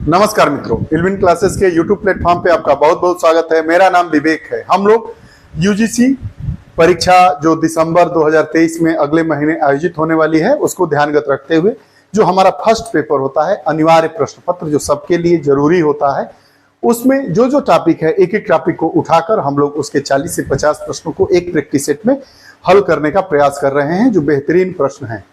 नमस्कार मित्रों, इल्विन क्लासेस के YouTube प्लेटफॉर्म पे आपका बहुत बहुत स्वागत है। मेरा नाम विवेक है। हम लोग यूजीसी परीक्षा जो दिसंबर 2023 में अगले महीने आयोजित होने वाली है उसको ध्यानगत रखते हुए जो हमारा फर्स्ट पेपर होता है अनिवार्य प्रश्न पत्र जो सबके लिए जरूरी होता है, उसमें जो टॉपिक है एक एक टॉपिक को उठाकर हम लोग उसके 40 से 50 प्रश्नों को एक प्रैक्टिस सेट में हल करने का प्रयास कर रहे हैं जो बेहतरीन प्रश्न है।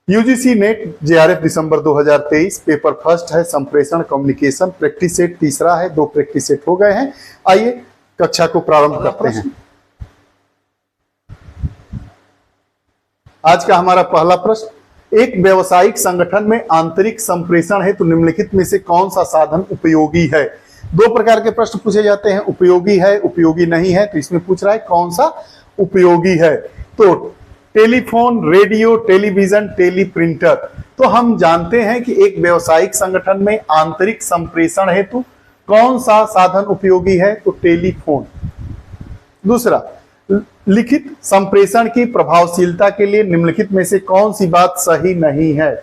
यूजीसी नेट जेआरएफ दिसंबर 2023 पेपर फर्स्ट है संप्रेषण कम्युनिकेशन, प्रैक्टिस सेट तीसरा है, 2 प्रैक्टिस सेट हो गए हैं। आइए कक्षा को प्रारंभ करते हैं। आज का हमारा पहला प्रश्न, एक व्यावसायिक संगठन में आंतरिक संप्रेषण है तो निम्नलिखित में से कौन सा साधन उपयोगी है। 2 प्रकार के प्रश्न पूछे जाते हैं, उपयोगी है, उपयोगी नहीं है। तो इसमें पूछ रहा है कौन सा उपयोगी है। तो टेलीफोन, रेडियो, टेलीविजन, टेलीप्रिंटर। तो हम जानते हैं कि एक व्यावसायिक संगठन में आंतरिक संप्रेषण हेतु कौन सा साधन उपयोगी है, तो टेलीफोन। दूसरा, लिखित संप्रेषण की प्रभावशीलता के लिए निम्नलिखित में से कौन सी बात सही नहीं है।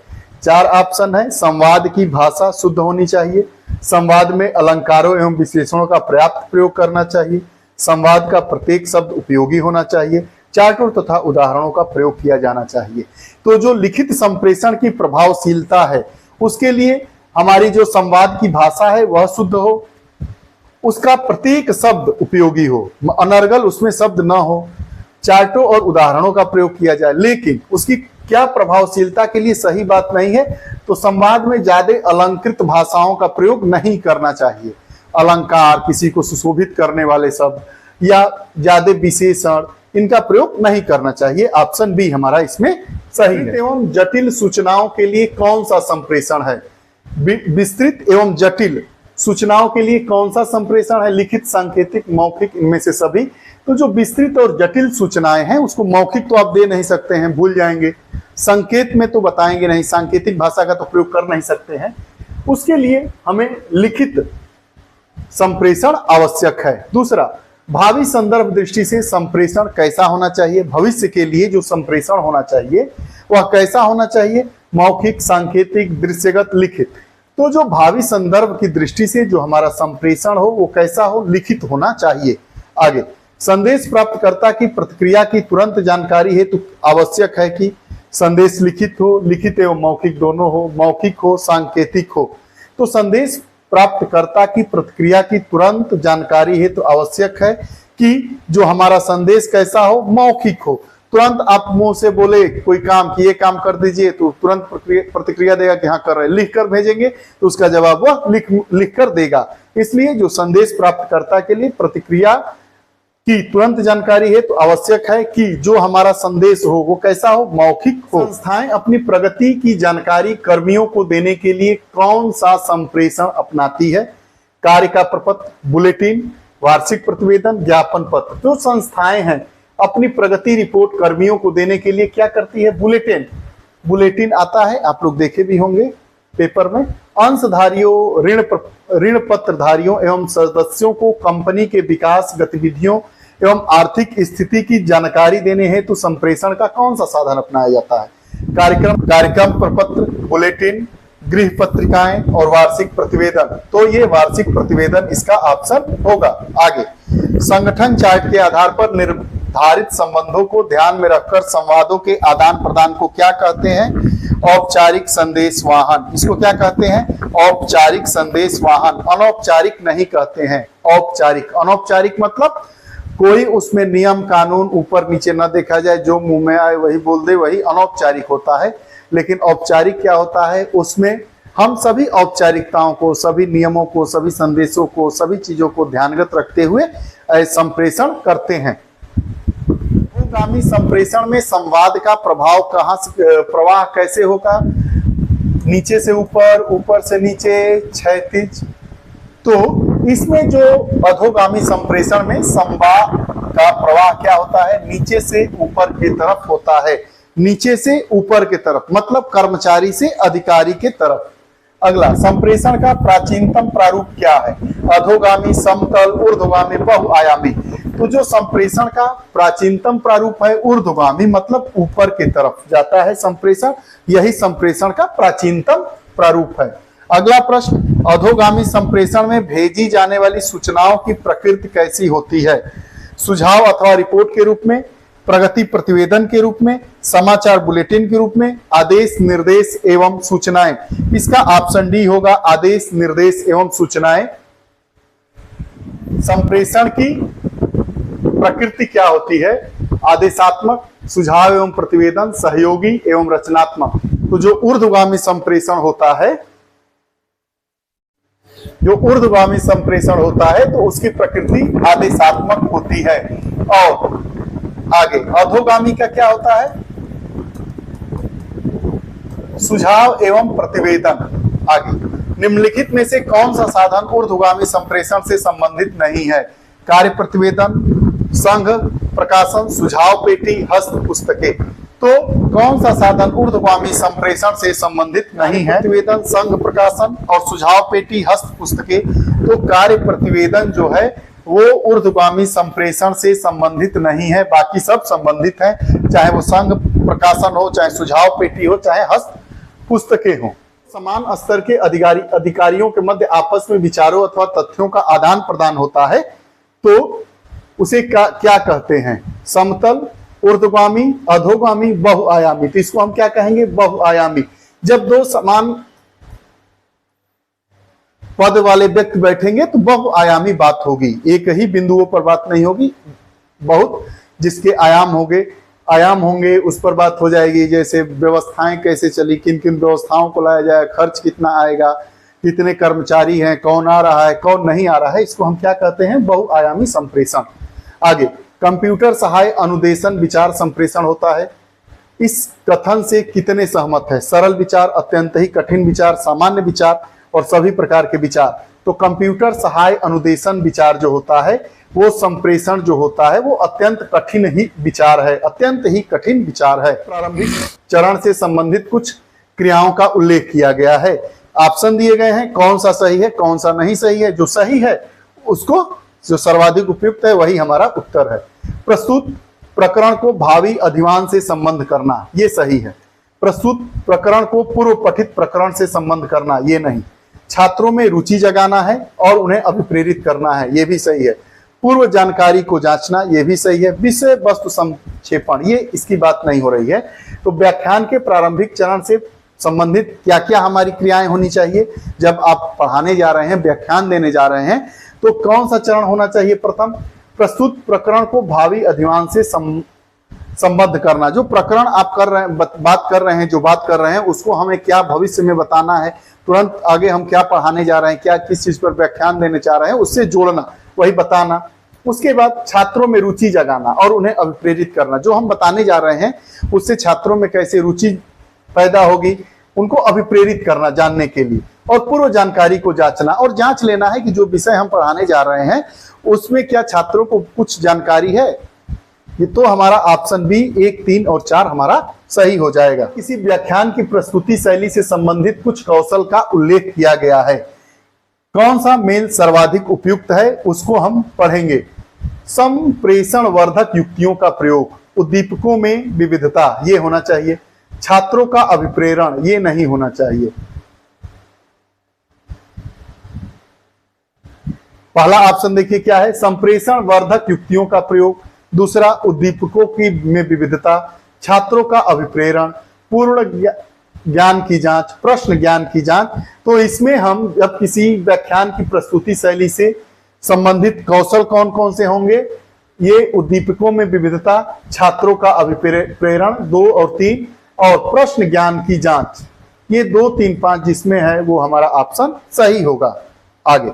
4 ऑप्शन है। संवाद की भाषा शुद्ध होनी चाहिए, संवाद में अलंकारों एवं विशेषणों का पर्याप्त प्रयोग करना चाहिए, संवाद का प्रत्येक शब्द उपयोगी होना चाहिए, चार्टों तथा उदाहरणों का प्रयोग किया जाना चाहिए। तो जो लिखित संप्रेषण की प्रभावशीलता है उसके लिए हमारी जो संवाद की भाषा है वह शुद्ध हो, उसका प्रत्येक शब्द उपयोगी हो, अनर्गल उसमें शब्द न हो, चार्टों और उदाहरणों का प्रयोग किया जाए। लेकिन उसकी क्या प्रभावशीलता के लिए सही बात नहीं है, तो संवाद में ज्यादा अलंकृत भाषाओं का प्रयोग नहीं करना चाहिए। अलंकार, किसी को सुशोभित करने वाले शब्द या ज्यादा विशेषण, इनका प्रयोग नहीं करना चाहिए। ऑप्शन बी हमारा इसमें सही है। एवं जटिल सूचनाओं के लिए कौन सा संप्रेषण है। विस्तृत एवं जटिल सूचनाओं के लिए कौन सा संप्रेषण है, लिखित, सांकेतिक, मौखिक, इनमें से सभी। तो जो विस्तृत और जटिल सूचनाएं हैं उसको मौखिक तो आप दे नहीं सकते हैं, भूल जाएंगे। संकेत में तो बताएंगे नहीं, सांकेतिक भाषा का तो प्रयोग कर नहीं सकते हैं। उसके लिए हमें लिखित संप्रेषण आवश्यक है। दूसरा, भावी संदर्भ दृष्टि से संप्रेषण कैसा होना चाहिए। भविष्य के लिए जो संप्रेषण होना चाहिए वह कैसा होना चाहिए, मौखिक, सांकेतिक, दृश्यगत, लिखित। तो जो भावी संदर्भ की दृष्टि से जो हमारा संप्रेषण हो वो कैसा हो, लिखित होना चाहिए। आगे, संदेश प्राप्तकर्ता की प्रतिक्रिया की तुरंत जानकारी है तो आवश्यक है कि संदेश लिखित हो, लिखित एवं मौखिक दोनों हो, मौखिक हो, सांकेतिक हो। तो संदेश प्राप्तकर्ता की प्रतिक्रिया की तुरंत जानकारी है तो आवश्यक है कि जो हमारा संदेश कैसा हो, मौखिक हो। तुरंत आप मुंह से बोले कोई काम कि ये काम कर दीजिए तो तुरंत प्रतिक्रिया देगा कि हाँ कर रहे हैं। लिख कर भेजेंगे तो उसका जवाब वह लिख कर देगा। इसलिए जो संदेश प्राप्तकर्ता के लिए प्रतिक्रिया की तुरंत जानकारी है तो आवश्यक है कि जो हमारा संदेश हो वो कैसा हो, मौखिक हो। संस्थाएं अपनी प्रगति की जानकारी कर्मियों को देने के लिए कौन सा संप्रेषण अपनाती है। कार्य का प्रपत्र, बुलेटिन, वार्षिक प्रतिवेदन, ज्ञापन पत्र। जो संस्थाएं हैं अपनी प्रगति रिपोर्ट कर्मियों को देने के लिए क्या करती है, बुलेटिन। बुलेटिन आता है, आप लोग देखे भी होंगे पेपर में। अंशधारियों, ऋण पत्रधारियों एवं सदस्यों को कंपनी के विकास गतिविधियों एवं आर्थिक स्थिति की जानकारी देने हेतु संप्रेषण का कौन सा साधन अपनाया जाता है। कार्यक्रम प्रपत्र, बुलेटिन, गृह पत्रिकाएं और वार्षिक प्रतिवेदन। तो ये वार्षिक प्रतिवेदन इसका ऑप्शन होगा। आगे, संगठन चार्ट के आधार पर निर्धारित संबंधों को ध्यान में रखकर संवादों के आदान प्रदान को क्या कहते हैं, औपचारिक संदेश वाहन। इसको क्या कहते हैं, औपचारिक संदेश वाहन। अनौपचारिक नहीं कहते हैं, औपचारिक। अनौपचारिक मतलब कोई उसमें नियम कानून ऊपर नीचे न देखा जाए, जो मुंह में आए वही बोल दे, वही अनौपचारिक होता है। लेकिन औपचारिक क्या होता है, उसमें हम सभी औपचारिकताओं को, सभी नियमों को, सभी संदेशों को, सभी चीजों को ध्यानगत रखते हुए संप्रेषण करते हैं। गामी संप्रेषण में संवाद का प्रभाव प्रवाह कैसे होगा, नीचे से ऊपर, ऊपर से नीचे, क्षैतिज। तो इसमें जो अधोगामी संप्रेषण में संवाद का प्रवाह क्या होता है, नीचे से ऊपर की तरफ होता है। नीचे से ऊपर की तरफ मतलब कर्मचारी से अधिकारी के तरफ। अगला, संप्रेषण का प्राचीनतम प्रारूप क्या है, अधोगामी, समतल, ऊर्ध्वगामी, बहुआयामी। तो जो संप्रेषण का प्राचीनतम प्रारूप है ऊर्ध्वगामी मतलब ऊपर की तरफ जाता है संप्रेषण, यही संप्रेषण का प्राचीनतम प्रारूप है। अगला प्रश्न, अधोगामी संप्रेषण में भेजी जाने वाली सूचनाओं की प्रकृति कैसी होती है? सुझाव अथवा रिपोर्ट के रूप में, प्रगति प्रतिवेदन के रूप में, समाचार बुलेटिन के रूप में, आदेश निर्देश एवं सूचनाएं। इसका ऑप्शन डी होगा, आदेश निर्देश एवं सूचनाएं। संप्रेषण की प्रकृति क्या होती है? आदेशात्मक, सुझाव एवं प्रतिवेदन, सहयोगी एवं रचनात्मक। तो जो ऊर्ध्वगामी संप्रेषण होता है, तो उसकी प्रकृति आदेशात्मक होती है। और आगे अधोगामी का क्या होता है? सुझाव एवं प्रतिवेदन। आगे निम्नलिखित में से कौन सा साधन ऊर्ध्वगामी संप्रेषण से संबंधित नहीं है? कार्य प्रतिवेदन, संघ प्रकाशन, सुझाव पेटी, हस्त पुस्तकें। तो कौन सा साधन ऊर्ध्वगामी संप्रेषण से संबंधित नहीं है? प्रतिवेदन, संघ प्रकाशन और सुझाव पेटी, हस्त पुस्तकें। तो कार्य प्रतिवेदन जो है वो ऊर्ध्वगामी संप्रेषण से संबंधित नहीं है, बाकी सब संबंधित है, चाहे वो संघ प्रकाशन हो, चाहे सुझाव पेटी हो, चाहे हस्त पुस्तकें हो। समान स्तर के अधिकारियों के मध्य आपस में विचारों अथवा तथ्यों का आदान प्रदान होता है, तो उसे क्या कहते हैं? समतल, ऊर्ध्वगामी, अधोगामी, बहुआयामी। तो इसको हम क्या कहेंगे? बहुआयामी। जब दो समान पद वाले व्यक्ति बैठेंगे तो बहुआयामी बात होगी, एक ही बिंदुओं पर बात नहीं होगी, बहुत जिसके आयाम होंगे उस पर बात हो जाएगी। जैसे व्यवस्थाएं कैसे चली, किन किन व्यवस्थाओं को लाया जाए, खर्च कितना आएगा, कितने कर्मचारी हैं, कौन आ रहा है, कौन नहीं आ रहा है, इसको हम क्या कहते हैं? बहुआयामी संप्रेषण। आगे कंप्यूटर सहाय अनुदेशन विचार संप्रेषण होता है। इस कथन से कितने सहमत है? सरल विचार, अत्यंत ही कठिन विचार, सामान्य विचार और सभी प्रकार के विचार। तो कंप्यूटर सहाय अनुदेशन विचार जो होता है, वो संप्रेषण जो होता है वो अत्यंत कठिन ही विचार है, अत्यंत ही कठिन विचार है। प्रारंभिक चरण से संबंधित कुछ क्रियाओं का उल्लेख किया गया है। ऑप्शन दिए गए हैं, कौन सा सही है, कौन सा नहीं सही है। जो सही है उसको, जो सर्वाधिक उपयुक्त है वही हमारा उत्तर है। प्रस्तुत प्रकरण को भावी अधिवान से संबंध करना, ये सही है। प्रस्तुत प्रकरण को पूर्व पठित प्रकरण से संबंध करना, ये नहीं। छात्रों में रुचि जगाना है और उन्हें अभिप्रेरित करना है, ये भी सही है। पूर्व जानकारी को जांचना, ये भी सही है। विषय वस्तु संक्षेपण, ये इसकी बात नहीं हो रही है। तो व्याख्यान के प्रारंभिक चरण से संबंधित क्या क्या हमारी क्रियाएं होनी चाहिए? जब आप पढ़ाने जा रहे हैं, व्याख्यान देने जा रहे हैं, तो कौन सा चरण होना चाहिए? प्रथम, प्रस्तुत प्रकरण को भावी अधिवान से संबद्ध करना। जो प्रकरण आप कर रहे हैं, बात कर रहे हैं, जो बात कर रहे हैं, उसको हमें क्या भविष्य में बताना है, तुरंत आगे हम क्या पढ़ाने जा रहे हैं, क्या किस चीज पर व्याख्यान देने जा रहे हैं, उससे जोड़ना, वही बताना। उसके बाद छात्रों में रुचि जगाना और उन्हें अभिप्रेरित करना। जो हम बताने जा रहे हैं उससे छात्रों में कैसे रुचि पैदा होगी, उनको अभिप्रेरित करना जानने के लिए। और पूर्व जानकारी को जांचना और जांच लेना है कि जो विषय हम पढ़ाने जा रहे हैं उसमें क्या छात्रों को कुछ जानकारी है। ये तो हमारा ऑप्शन बी 1, 3 और 4 हमारा सही हो जाएगा। किसी व्याख्यान की प्रस्तुति शैली से संबंधित कुछ कौशल का उल्लेख किया गया है। कौन सा मेल सर्वाधिक उपयुक्त है उसको हम पढ़ेंगे। संप्रेषण वर्धक युक्तियों का प्रयोग, उद्दीपकों में विविधता, ये होना चाहिए। छात्रों का अभिप्रेरण, ये नहीं होना चाहिए। पहला ऑप्शन देखिए क्या है, संप्रेषण वर्धक युक्तियों का प्रयोग। दूसरा, उद्दीपकों की में विविधता, छात्रों का अभिप्रेरण, पूर्ण ज्ञान की जांच, प्रश्न ज्ञान की जांच। तो इसमें हम जब किसी व्याख्यान की प्रस्तुति शैली से संबंधित कौशल कौन कौन से होंगे, ये उद्दीपकों में विविधता, छात्रों का अभिप्रेरण 2 और 3, और प्रश्न ज्ञान की जांच, ये 2, 3, 5 जिसमें है वो हमारा ऑप्शन सही होगा। आगे,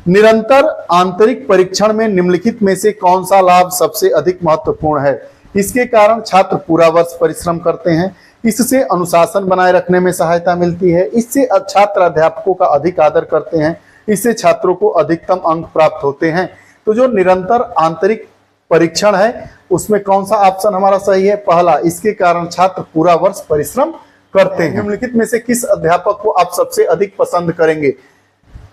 निरंतर आंतरिक परीक्षण में निम्नलिखित में से कौन सा लाभ सबसे अधिक महत्वपूर्ण है? इसके कारण छात्र पूरा वर्ष परिश्रम करते हैं, इससे अनुशासन बनाए रखने में सहायता मिलती है, इससे छात्र अध्यापकों का अधिक आदर करते हैं, इससे छात्रों को अधिकतम अंक प्राप्त होते हैं। तो जो निरंतर आंतरिक परीक्षण है उसमें कौन सा ऑप्शन हमारा सही है? पहला, इसके कारण छात्र पूरा वर्ष परिश्रम करते हैं। निम्नलिखित में से किस अध्यापक को आप सबसे अधिक पसंद करेंगे?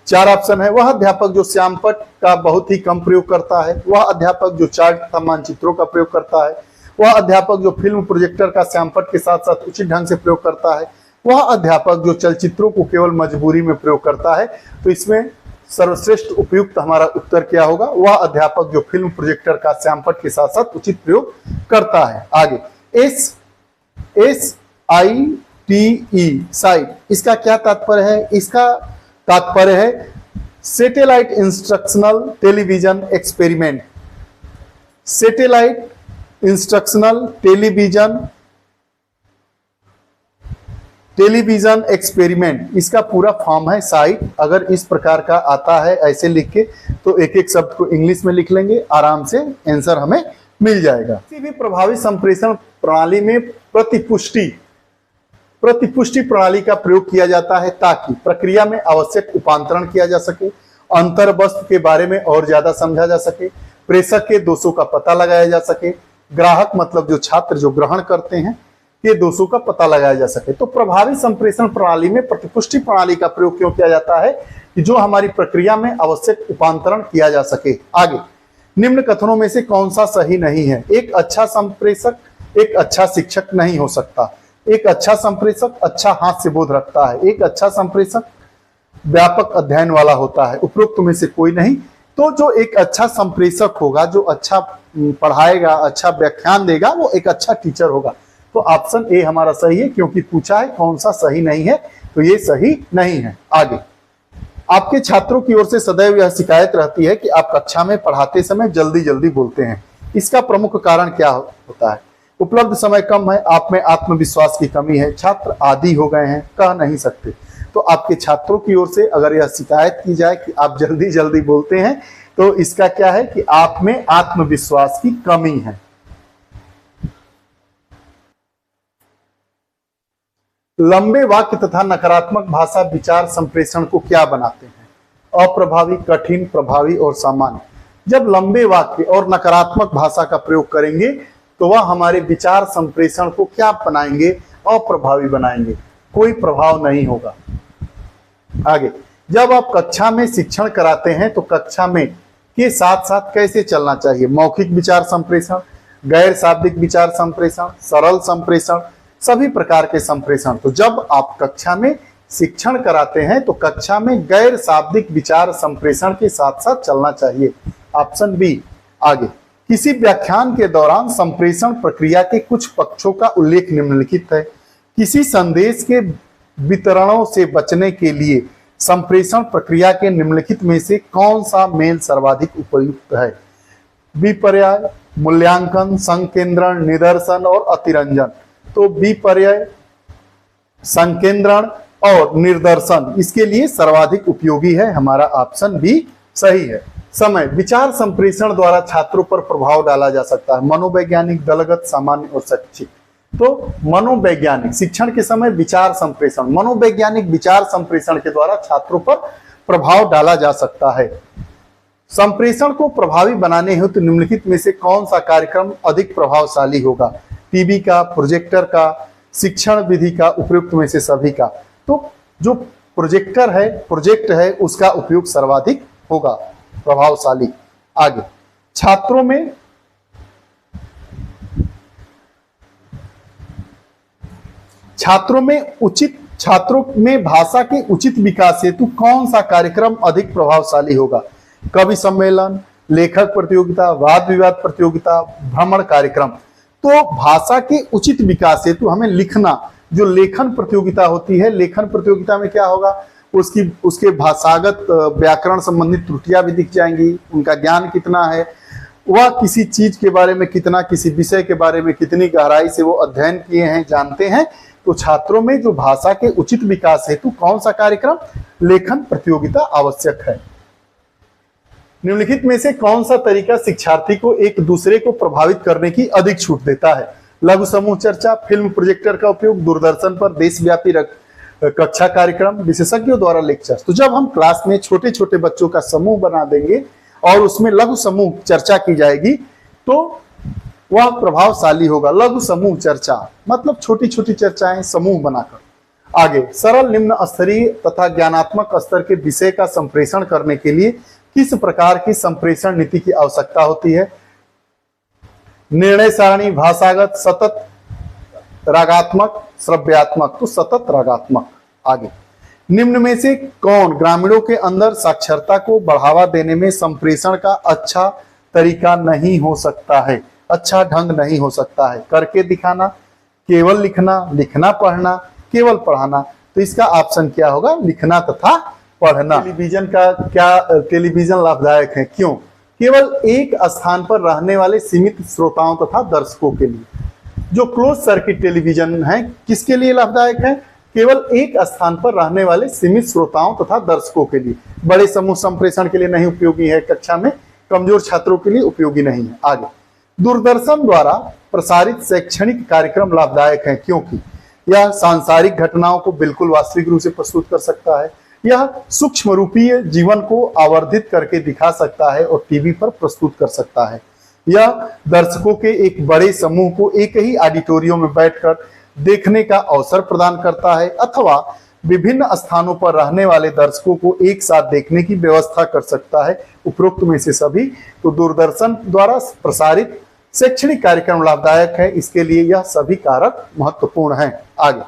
4 ऑप्शन है। वह अध्यापक जो श्यामपट्ट का बहुत ही कम प्रयोग करता है, वह अध्यापक जो चार्ट तथा मानचित्रों का प्रयोग करता है, वह अध्यापक जो फिल्म प्रोजेक्टर का श्यामपट्ट के साथ साथ उचित ढंग से प्रयोग करता है, वह अध्यापक जो चलचित्रों को केवल मजबूरी में प्रयोग करता है। तो इसमें सर्वश्रेष्ठ उपयुक्त हमारा उत्तर क्या होगा? वह अध्यापक जो फिल्म प्रोजेक्टर का श्यामपट्ट के साथ साथ उचित प्रयोग करता है। आगे SITE साइट, इसका क्या तात्पर्य है? इसका तात्पर्य है satellite instructional television experiment. Satellite instructional television experiment, इसका पूरा फॉर्म है साइट। अगर इस प्रकार का आता है ऐसे लिख के, तो एक एक शब्द को इंग्लिश में लिख लेंगे, आराम से आंसर हमें मिल जाएगा। किसी भी प्रभावी संप्रेषण प्रणाली में प्रतिपुष्टि प्रणाली का प्रयोग किया जाता है ताकि प्रक्रिया में आवश्यक उपांतरण किया जा सके, अंतर वस्तु के बारे में और ज्यादा समझा जा सके, प्रेषक के दोषों का पता लगाया जा सके, ग्राहक मतलब जो छात्र जो ग्रहण करते हैं के दोषों का पता लगाया जा सके। तो प्रभावी संप्रेषण प्रणाली में प्रतिपुष्टि प्रणाली का प्रयोग क्यों किया जाता है? कि जो हमारी प्रक्रिया में आवश्यक उपांतरण किया जा सके। आगे, निम्न कथनों में से कौन सा सही नहीं है? एक अच्छा संप्रेषक एक अच्छा शिक्षक नहीं हो सकता। एक अच्छा संप्रेषक अच्छा हास्य बोध रखता है। एक अच्छा संप्रेषक व्यापक अध्ययन वाला होता है। उपरोक्त में से कोई नहीं। तो जो एक अच्छा संप्रेषक होगा, जो अच्छा पढ़ाएगा, अच्छा व्याख्यान देगा, वो एक अच्छा टीचर होगा। तो ऑप्शन ए हमारा सही है, क्योंकि पूछा है कौन सा सही नहीं है, तो ये सही नहीं है। आगे, आपके छात्रों की ओर से सदैव यह शिकायत रहती है कि आप कक्षा में पढ़ाते समय जल्दी जल्दी बोलते हैं। इसका प्रमुख कारण क्या होता है? उपलब्ध समय कम है, आप में आत्मविश्वास की कमी है, छात्र आदी हो गए हैं, कह नहीं सकते। तो आपके छात्रों की ओर से अगर यह शिकायत की जाए कि आप जल्दी जल्दी बोलते हैं, तो इसका क्या है कि आप में आत्मविश्वास की कमी है। लंबे वाक्य तथा नकारात्मक भाषा विचार संप्रेषण को क्या बनाते हैं? अप्रभावी, कठिन, प्रभावी और सामान्य। जब लंबे वाक्य और नकारात्मक भाषा का प्रयोग करेंगे तो वह हमारे विचार संप्रेषण को क्या बनाएंगे? अप्रभावी बनाएंगे, कोई प्रभाव नहीं होगा। आगे, जब आप कक्षा में शिक्षण कराते हैं तो कक्षा में के साथ साथ कैसे चलना चाहिए? मौखिक विचार संप्रेषण, गैर शाब्दिक विचार संप्रेषण, सरल संप्रेषण, सभी प्रकार के संप्रेषण। तो जब आप कक्षा में शिक्षण कराते हैं तो कक्षा में गैर शाब्दिक विचार संप्रेषण के साथ साथ चलना चाहिए। Option b. आगे, किसी व्याख्यान के दौरान संप्रेषण प्रक्रिया के कुछ पक्षों का उल्लेख निम्नलिखित है। किसी संदेश के वितरणों से बचने के लिए संप्रेषण प्रक्रिया के निम्नलिखित में से कौन सा मेल सर्वाधिक उपयुक्त है? विपर्याय, मूल्यांकन, संकेंद्रण, निदर्शन और अतिरंजन। तो विपर्याय, संकेंद्रण और निर्दर्शन इसके लिए सर्वाधिक उपयोगी है। हमारा ऑप्शन बी सही है। समय, विचार संप्रेषण द्वारा छात्रों पर प्रभाव डाला जा सकता है। मनोवैज्ञानिक, दलगत, सामान्य और शैक्षिक। तो मनोवैज्ञानिक, शिक्षण के समय विचार संप्रेषण, मनोवैज्ञानिक विचार संप्रेषण के द्वारा छात्रों पर प्रभाव डाला जा सकता है। संप्रेषण को प्रभावी बनाने हेतु निम्नलिखित में से कौन सा कार्यक्रम अधिक प्रभावशाली होगा? टीवी का, प्रोजेक्टर का, शिक्षण विधि का, उपयुक्त में से सभी का। तो जो प्रोजेक्ट है उसका उपयोग सर्वाधिक होगा, प्रभावशाली। आगे, छात्रों में भाषा के उचित विकास हेतु कौन सा कार्यक्रम अधिक प्रभावशाली होगा? कवि सम्मेलन, लेखक प्रतियोगिता, वाद विवाद प्रतियोगिता, भ्रमण कार्यक्रम। तो भाषा के उचित विकास हेतु हमें लिखना, जो लेखन प्रतियोगिता होती है, लेखन प्रतियोगिता में क्या होगा? उसके भाषागत व्याकरण संबंधित त्रुटियां भी दिख जाएंगी, उनका ज्ञान कितना है, वह किसी चीज के बारे में कितना, किसी विषय के बारे में कितनी गहराई से वो अध्ययन किए हैं, जानते हैं। तो छात्रों में जो भाषा के उचित विकास हेतु कौन सा कार्यक्रम? लेखन प्रतियोगिता आवश्यक है। निम्नलिखित में से कौन सा तरीका शिक्षार्थी को एक दूसरे को प्रभावित करने की अधिक छूट देता है? लघु समूह चर्चा, फिल्म प्रोजेक्टर का उपयोग, दूरदर्शन पर देशव्यापी कक्षा कार्यक्रम, विशेषज्ञों द्वारा लेक्चर। तो जब हम क्लास में छोटे छोटे बच्चों का समूह बना देंगे और उसमें लघु समूह चर्चा की जाएगी तो वह प्रभावशाली होगा। लघु समूह चर्चा मतलब छोटी छोटी चर्चाएं समूह बनाकर। आगे, सरल, निम्न स्तरीय तथा ज्ञानात्मक स्तर के विषय का संप्रेषण करने के लिए किस प्रकार की संप्रेषण नीति की आवश्यकता होती है? निर्णय सारणी, भाषागत, सतत, रागात्मक, श्रव्यात्मक, तो सतत रागात्मक। आगे, निम्न में से कौन ग्रामीणों के अंदर साक्षरता को बढ़ावा देने में संप्रेषण का अच्छा तरीका नहीं हो सकता है, अच्छा ढंग नहीं हो सकता है? करके दिखाना, केवल लिखना, लिखना पढ़ना, केवल पढ़ाना। तो इसका ऑप्शन क्या होगा? लिखना तथा पढ़ना। टेलीविजन लाभदायक है, क्यों? केवल एक स्थान पर रहने वाले सीमित श्रोताओं तथा दर्शकों के लिए। जो क्लोज सर्किट टेलीविजन है किसके लिए लाभदायक है? केवल एक स्थान पर रहने वाले सीमित श्रोताओं तथा दर्शकों के लिए। बड़े समूह संप्रेषण के लिए नहीं उपयोगी है, कक्षा में कमजोर छात्रों के लिए उपयोगी नहीं है। आगे, दूरदर्शन द्वारा प्रसारित शैक्षणिक कार्यक्रम लाभदायक है, क्योंकि यह सांसारिक घटनाओं को बिल्कुल वास्तविक रूप से प्रस्तुत कर सकता है, यह सूक्ष्म रूपीय जीवन को आवर्धित करके दिखा सकता है और टीवी पर प्रस्तुत कर सकता है, यह दर्शकों के एक बड़े समूह को एक ही ऑडिटोरियम में बैठकर देखने का अवसर प्रदान करता है, अथवा विभिन्न स्थानों पर रहने वाले दर्शकों को एक साथ देखने की व्यवस्था कर सकता है। उपरोक्त में से सभी तो दूरदर्शन द्वारा प्रसारित शैक्षणिक कार्यक्रम लाभदायक है, इसके लिए यह सभी कारक महत्वपूर्ण हैं। आगे,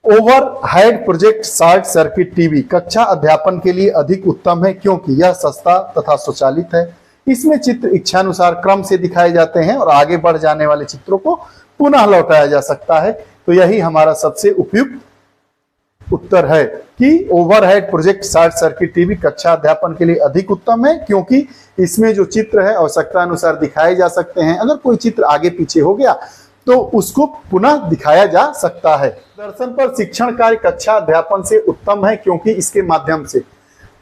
overhead project short circuit TV कक्षा अध्यापन के लिए अधिक उत्तम है, क्योंकि यह सस्ता तथा स्वचालित है। इसमें चित्र इच्छानुसार क्रम से दिखाए जाते हैं और आगे बढ़ जाने वाले चित्रों को पुनः लौटाया जा सकता है। तो यही हमारा सबसे उपयुक्त उत्तर है कि overhead project short circuit TV कक्षा अध्यापन के लिए अधिक उत्तम है, क्योंकि इसमें जो चित्र है आवश्यकता अनुसार दिखाए जा सकते हैं। अगर कोई चित्र आगे पीछे हो गया तो उसको पुनः दिखाया जा सकता है। दर्शन पर शिक्षण कार्य कक्षा अध्यापन से उत्तम है, क्योंकि इसके माध्यम से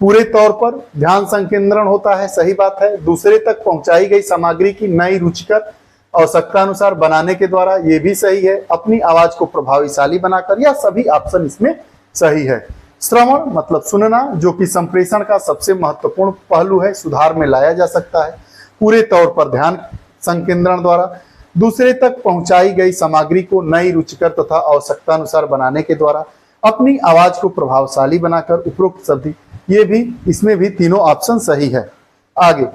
पूरे तौर पर ध्यान संकेंद्रण होता है, सही बात है। दूसरे तक पहुंचाई गई सामग्री की नई रुचिकर आवश्यकता अनुसार बनाने के द्वारा, ये भी सही है। अपनी आवाज को प्रभावशाली बनाकर, यह सभी ऑप्शन इसमें सही है। श्रवण मतलब सुनना, जो कि संप्रेषण का सबसे महत्वपूर्ण पहलू है, सुधार में लाया जा सकता है पूरे तौर पर ध्यान संकेंद्रण द्वारा। दूसरे तक पहुंचाई गई सामग्री को नई रुचिकर तथा आवश्यकता अनुसार बनाने के द्वारा, अपनी आवाज को प्रभावशाली बनाकर, उपरोक्त सभी, ये भी इसमें भी तीनों ऑप्शन सही है। आगे,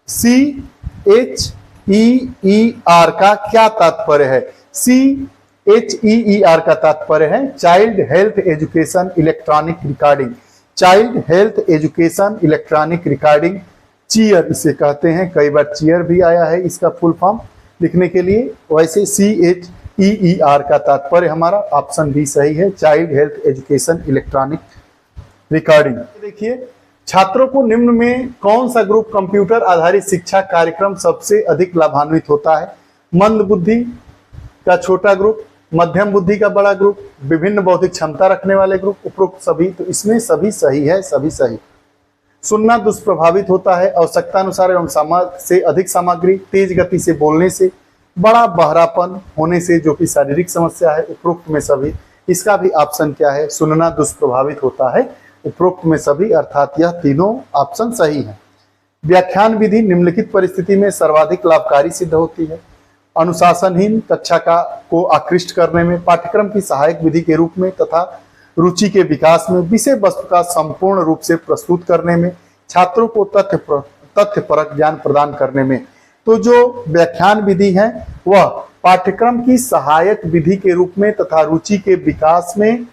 CHEER का क्या तात्पर्य है? CHEER का तात्पर्य है child health education electronic recording. Child health education electronic recording, cheer इसे कहते हैं, कई बार चीयर भी आया है इसका फुल फॉर्म लिखने के लिए। वैसे CHEER का तात्पर्य हमारा ऑप्शन भी सही है, child health education electronic recording. देखिए, छात्रों को निम्न में कौन सा ग्रुप कंप्यूटर आधारित शिक्षा कार्यक्रम सबसे अधिक लाभान्वित होता है? मंद बुद्धि का छोटा ग्रुप, मध्यम बुद्धि का बड़ा ग्रुप, विभिन्न बौद्धिक क्षमता रखने वाले ग्रुप, उपरोक्त सभी। तो इसमें सभी सही है, सभी सही। सुनना दुष्प्रभावित होता है आवश्यकता अनुसार एवं से अधिक सामग्री, तेज गति से बोलने से, बड़ा बहरापन होने से, जो कि शारीरिक समस्या है, उपरोक्त में सभी। इसका भी ऑप्शन क्या है? सुनना दुष्प्रभावित होता है, उपरोक्त में सभी, अर्थात यह तीनों ऑप्शन सही है। व्याख्यान विधि निम्नलिखित परिस्थिति में सर्वाधिक लाभकारी सिद्ध होती है। अनुशासनहीन कक्षा को आकृष्ट करने में, पाठ्यक्रम की सहायक विधि के रूप में तथा रुचि के विकास में, विषय वस्तु का संपूर्ण रूप से प्रस्तुत करने में, छात्रों को तथ्यपरक ज्ञान प्रदान करने में। तो जो व्याख्यान विधि है वह पाठ्यक्रम की सहायक विधि के रूप में तथा रुचि के विकास में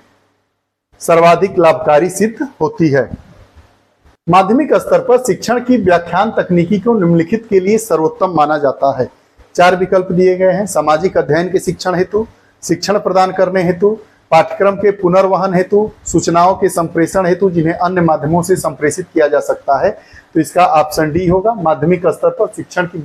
सर्वाधिक लाभकारी सिद्ध होती है। माध्यमिक स्तर पर शिक्षण की व्याख्यान तकनीकी को निम्नलिखित के लिए सर्वोत्तम माना जाता है। 4 विकल्प दिए गए हैं। सामाजिक अध्ययन के शिक्षण हेतु, शिक्षण प्रदान करने हेतु, पाठ्यक्रम के पुनर्वहन हेतु, सूचनाओं के संप्रेषण हेतु जिन्हें अन्य माध्यमों से संप्रेषित किया जा सकता है। तो इसका ऑप्शन डी होगा। माध्यमिक स्तर पर शिक्षण की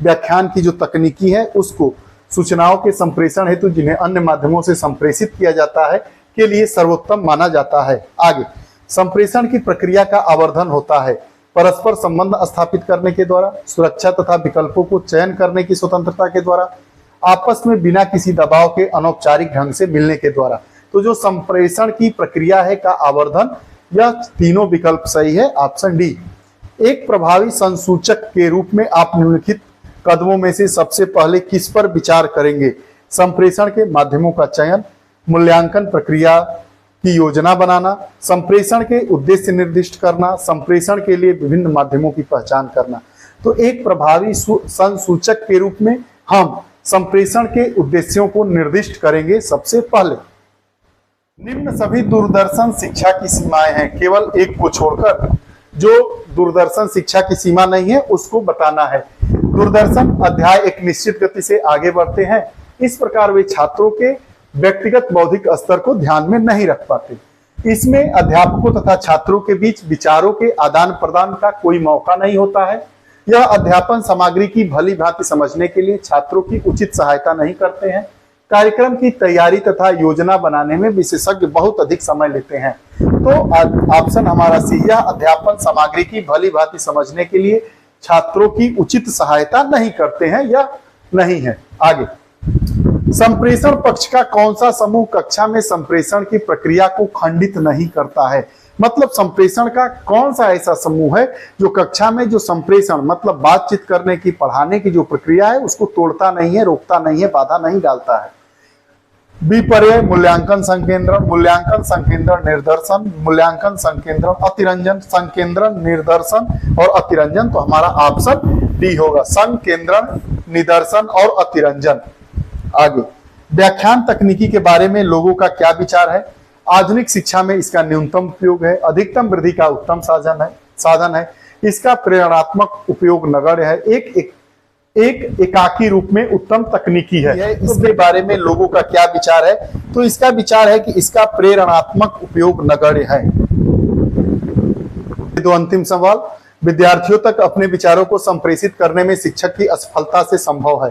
व्याख्यान की जो तकनीकी है उसको सूचनाओं के संप्रेषण हेतु जिन्हें अन्य माध्यमों से संप्रेषित किया जाता है के लिए सर्वोत्तम माना जाता है। आगे, संप्रेषण की प्रक्रिया का आवर्धन होता है परस्पर संबंध स्थापित करने के द्वारा, सुरक्षा तथा विकल्पों को चयन करने की स्वतंत्रता के द्वारा, आपस में बिना किसी दबाव के अनौपचारिक ढंग से मिलने के द्वारा। तो जो संप्रेषण की प्रक्रिया है का आवर्धन, यह तीनों विकल्प सही है, ऑप्शन डी। एक प्रभावी संसूचक के रूप में आप निम्नलिखित कदमों में से सबसे पहले किस पर विचार करेंगे? संप्रेषण के माध्यमों का चयन, मूल्यांकन प्रक्रिया की योजना बनाना, संप्रेषण के उद्देश्य निर्दिष्ट करना, संप्रेषण के लिए विभिन्न माध्यमों की पहचान करना। तो एक प्रभावी संसूचक के रूप में हम संप्रेषण के उद्देश्यों को निर्दिष्ट करेंगे। सबसे पहले निम्न सभी दूरदर्शन शिक्षा की सीमाएं हैं, केवल एक को छोड़कर। जो दूरदर्शन शिक्षा की सीमा नहीं है उसको बताना है। दूरदर्शन अध्याय एक निश्चित गति से आगे बढ़ते हैं, इस प्रकार वे छात्रों के व्यक्तिगत बौद्धिक स्तर को ध्यान में नहीं रख पाते। इसमें अध्यापकों तथा छात्रों के बीच विचारों के आदान प्रदान का कोई मौका नहीं होता है। यह अध्यापन सामग्री की भली भांति समझने के लिए छात्रों की उचित सहायता नहीं करते हैं। कार्यक्रम की तैयारी तथा योजना बनाने में विशेषज्ञ बहुत अधिक समय लेते हैं। तो ऑप्शन हमारा सी, यह अध्यापन सामग्री की भली भांति समझने के लिए छात्रों की उचित सहायता नहीं करते हैं या नहीं है। आगे, संप्रेषण पक्ष का कौन सा समूह कक्षा में संप्रेषण की प्रक्रिया को खंडित नहीं करता है? मतलब संप्रेषण का कौन सा ऐसा समूह है जो कक्षा में जो संप्रेषण मतलब बातचीत करने की, पढ़ाने की जो प्रक्रिया है उसको तोड़ता नहीं है, रोकता नहीं है, बाधा नहीं डालता है। विपर्यय, मूल्यांकन संकेंद्रण, मूल्यांकन संकेंद्रण निर्दर्शन, मूल्यांकन संकेंद्रण अतिरंजन, संकेंद्रण निर्दर्शन और अतिरंजन। तो हमारा ऑप्शन डी होगा, संकेंद्रण, निदर्शन और अतिरंजन। आगे, व्याख्यान तकनीकी के बारे में लोगों का क्या विचार है? आधुनिक शिक्षा में इसका न्यूनतम उपयोग है, अधिकतम वृद्धि का उत्तम साधन है, इसका प्रेरणात्मक उपयोग नगण्य है, एक एकाकी रूप में उत्तम तकनीकी है। इसके बारे में लोगों का क्या विचार है? तो इसका विचार है कि इसका प्रेरणात्मक उपयोग नगण्य है। दो अंतिम सवाल, विद्यार्थियों तक अपने विचारों को संप्रेषित करने में शिक्षक की असफलता से संभव है।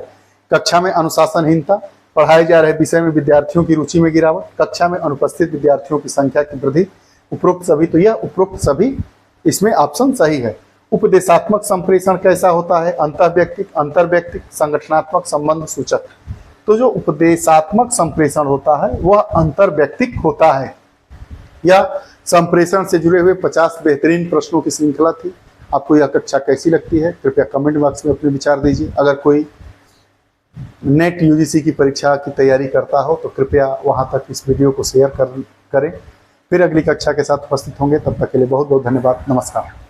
कक्षा में अनुशासनहीनता, पढ़ाए जा रहे विषय में विद्यार्थियों की रुचि में गिरावट, कक्षा में अनुपस्थित विद्यार्थियों की संख्या की वृद्धि, उपरोक्त सभी। तो यह उपरोक्त सभी इसमें ऑप्शन सही है। उपदेशात्मक संप्रेषण कैसा होता है? अंतर्व्यक्तिक, संगठनात्मक, संबंध सूचक। तो जो उपदेशात्मक संप्रेषण होता है वह अंतर्व्यक्तिक होता है। यह संप्रेषण से जुड़े हुए 50 बेहतरीन प्रश्नों की श्रृंखला थी। आपको यह कक्षा कैसी लगती है कृपया कमेंट बॉक्स में अपने विचार दीजिए। अगर कोई नेट यूजीसी की परीक्षा की तैयारी करता हो तो कृपया वहां तक इस वीडियो को शेयर करें। फिर अगली कक्षा के साथ उपस्थित होंगे, तब तक के लिए बहुत बहुत धन्यवाद। नमस्कार।